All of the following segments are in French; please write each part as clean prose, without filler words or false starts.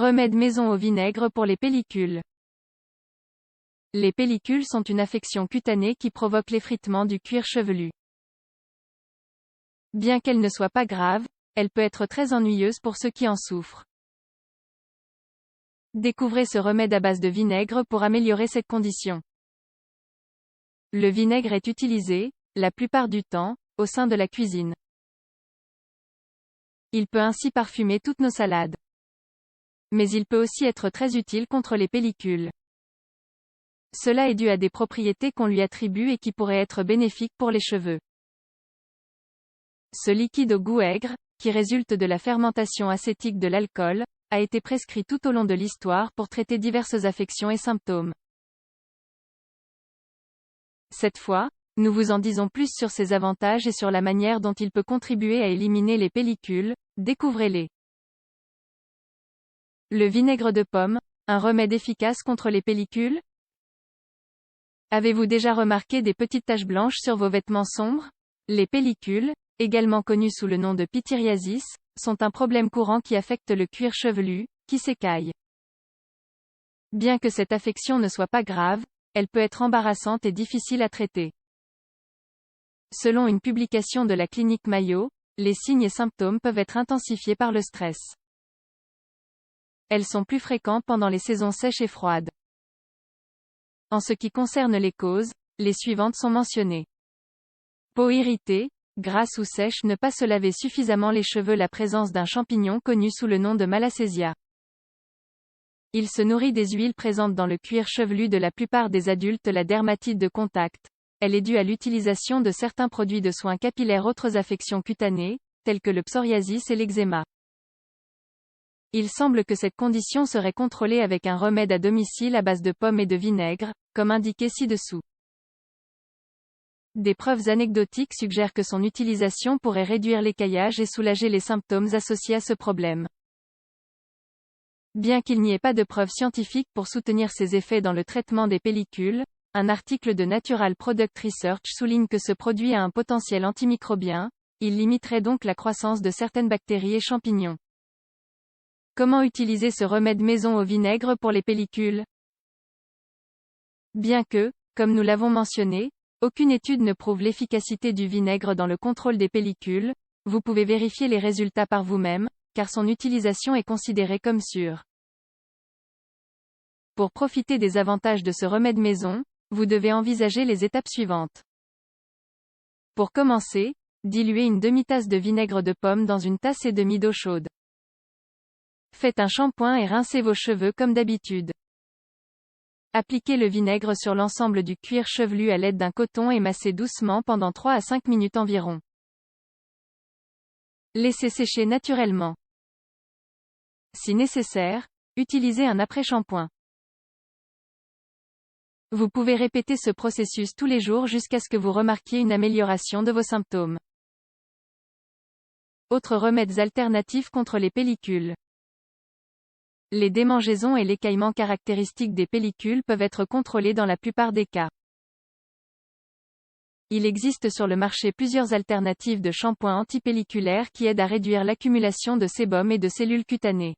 Remède maison au vinaigre pour les pellicules. Les pellicules sont une affection cutanée qui provoque l'effritement du cuir chevelu. Bien qu'elle ne soit pas grave, elle peut être très ennuyeuse pour ceux qui en souffrent. Découvrez ce remède à base de vinaigre pour améliorer cette condition. Le vinaigre est utilisé, la plupart du temps, au sein de la cuisine. Il peut ainsi parfumer toutes nos salades. Mais il peut aussi être très utile contre les pellicules. Cela est dû à des propriétés qu'on lui attribue et qui pourraient être bénéfiques pour les cheveux. Ce liquide au goût aigre, qui résulte de la fermentation acétique de l'alcool, a été prescrit tout au long de l'histoire pour traiter diverses affections et symptômes. Cette fois, nous vous en disons plus sur ses avantages et sur la manière dont il peut contribuer à éliminer les pellicules, découvrez-les. Le vinaigre de pomme, un remède efficace contre les pellicules? Avez-vous déjà remarqué des petites taches blanches sur vos vêtements sombres? Les pellicules, également connues sous le nom de pityriasis, sont un problème courant qui affecte le cuir chevelu, qui s'écaille. Bien que cette affection ne soit pas grave, elle peut être embarrassante et difficile à traiter. Selon une publication de la clinique Mayo, les signes et symptômes peuvent être intensifiés par le stress. Elles sont plus fréquentes pendant les saisons sèches et froides. En ce qui concerne les causes, les suivantes sont mentionnées. Peau irritée, grasse ou sèche, ne pas se laver suffisamment les cheveux, la présence d'un champignon connu sous le nom de Malassezia. Il se nourrit des huiles présentes dans le cuir chevelu de la plupart des adultes. La dermatite de contact. Elle est due à l'utilisation de certains produits de soins capillaires. Autres affections cutanées, telles que le psoriasis et l'eczéma. Il semble que cette condition serait contrôlée avec un remède à domicile à base de pommes et de vinaigre, comme indiqué ci-dessous. Des preuves anecdotiques suggèrent que son utilisation pourrait réduire l'écaillage et soulager les symptômes associés à ce problème. Bien qu'il n'y ait pas de preuves scientifiques pour soutenir ces effets dans le traitement des pellicules, un article de Natural Product Research souligne que ce produit a un potentiel antimicrobien, il limiterait donc la croissance de certaines bactéries et champignons. Comment utiliser ce remède maison au vinaigre pour les pellicules? Bien que, comme nous l'avons mentionné, aucune étude ne prouve l'efficacité du vinaigre dans le contrôle des pellicules, vous pouvez vérifier les résultats par vous-même, car son utilisation est considérée comme sûre. Pour profiter des avantages de ce remède maison, vous devez envisager les étapes suivantes. Pour commencer, diluez une demi-tasse de vinaigre de pomme dans une tasse et demie d'eau chaude. Faites un shampoing et rincez vos cheveux comme d'habitude. Appliquez le vinaigre sur l'ensemble du cuir chevelu à l'aide d'un coton et massez doucement pendant 3 à 5 minutes environ. Laissez sécher naturellement. Si nécessaire, utilisez un après-shampoing. Vous pouvez répéter ce processus tous les jours jusqu'à ce que vous remarquiez une amélioration de vos symptômes. Autres remèdes alternatifs contre les pellicules. Les démangeaisons et l'écaillement caractéristiques des pellicules peuvent être contrôlés dans la plupart des cas. Il existe sur le marché plusieurs alternatives de shampoings antipelliculaires qui aident à réduire l'accumulation de sébum et de cellules cutanées.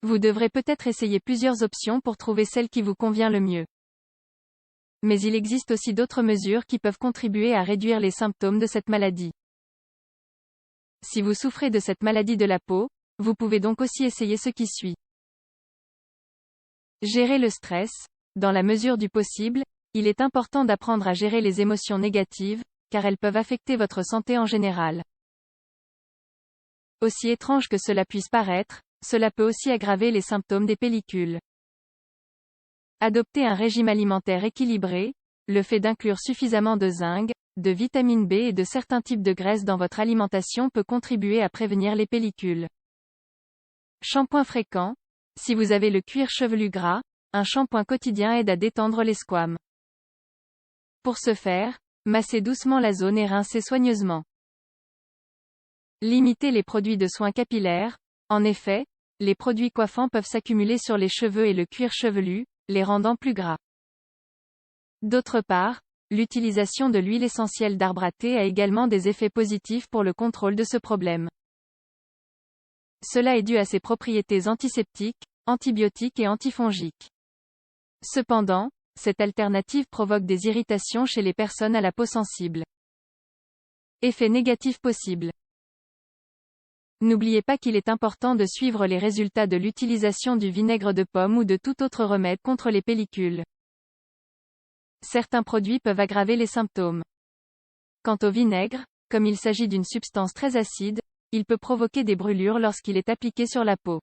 Vous devrez peut-être essayer plusieurs options pour trouver celle qui vous convient le mieux. Mais il existe aussi d'autres mesures qui peuvent contribuer à réduire les symptômes de cette maladie. Si vous souffrez de cette maladie de la peau, vous pouvez donc aussi essayer ce qui suit. Gérer le stress. Dans la mesure du possible, il est important d'apprendre à gérer les émotions négatives, car elles peuvent affecter votre santé en général. Aussi étrange que cela puisse paraître, cela peut aussi aggraver les symptômes des pellicules. Adopter un régime alimentaire équilibré, le fait d'inclure suffisamment de zinc, de vitamine B et de certains types de graisses dans votre alimentation peut contribuer à prévenir les pellicules. Shampoing fréquent. Si vous avez le cuir chevelu gras, un shampoing quotidien aide à détendre les squames. Pour ce faire, massez doucement la zone et rincez soigneusement. Limitez les produits de soins capillaires. En effet, les produits coiffants peuvent s'accumuler sur les cheveux et le cuir chevelu, les rendant plus gras. D'autre part, l'utilisation de l'huile essentielle d'arbre à thé a également des effets positifs pour le contrôle de ce problème. Cela est dû à ses propriétés antiseptiques, antibiotiques et antifongiques. Cependant, cette alternative provoque des irritations chez les personnes à la peau sensible. Effets négatifs possibles. N'oubliez pas qu'il est important de suivre les résultats de l'utilisation du vinaigre de pomme ou de tout autre remède contre les pellicules. Certains produits peuvent aggraver les symptômes. Quant au vinaigre, comme il s'agit d'une substance très acide, il peut provoquer des brûlures lorsqu'il est appliqué sur la peau.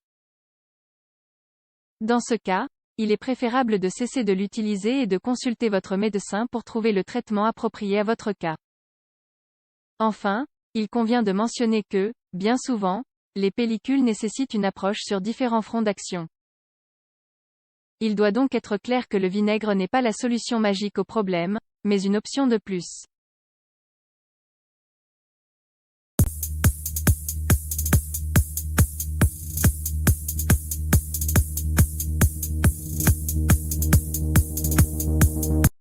Dans ce cas, il est préférable de cesser de l'utiliser et de consulter votre médecin pour trouver le traitement approprié à votre cas. Enfin, il convient de mentionner que, bien souvent, les pellicules nécessitent une approche sur différents fronts d'action. Il doit donc être clair que le vinaigre n'est pas la solution magique au problème, mais une option de plus.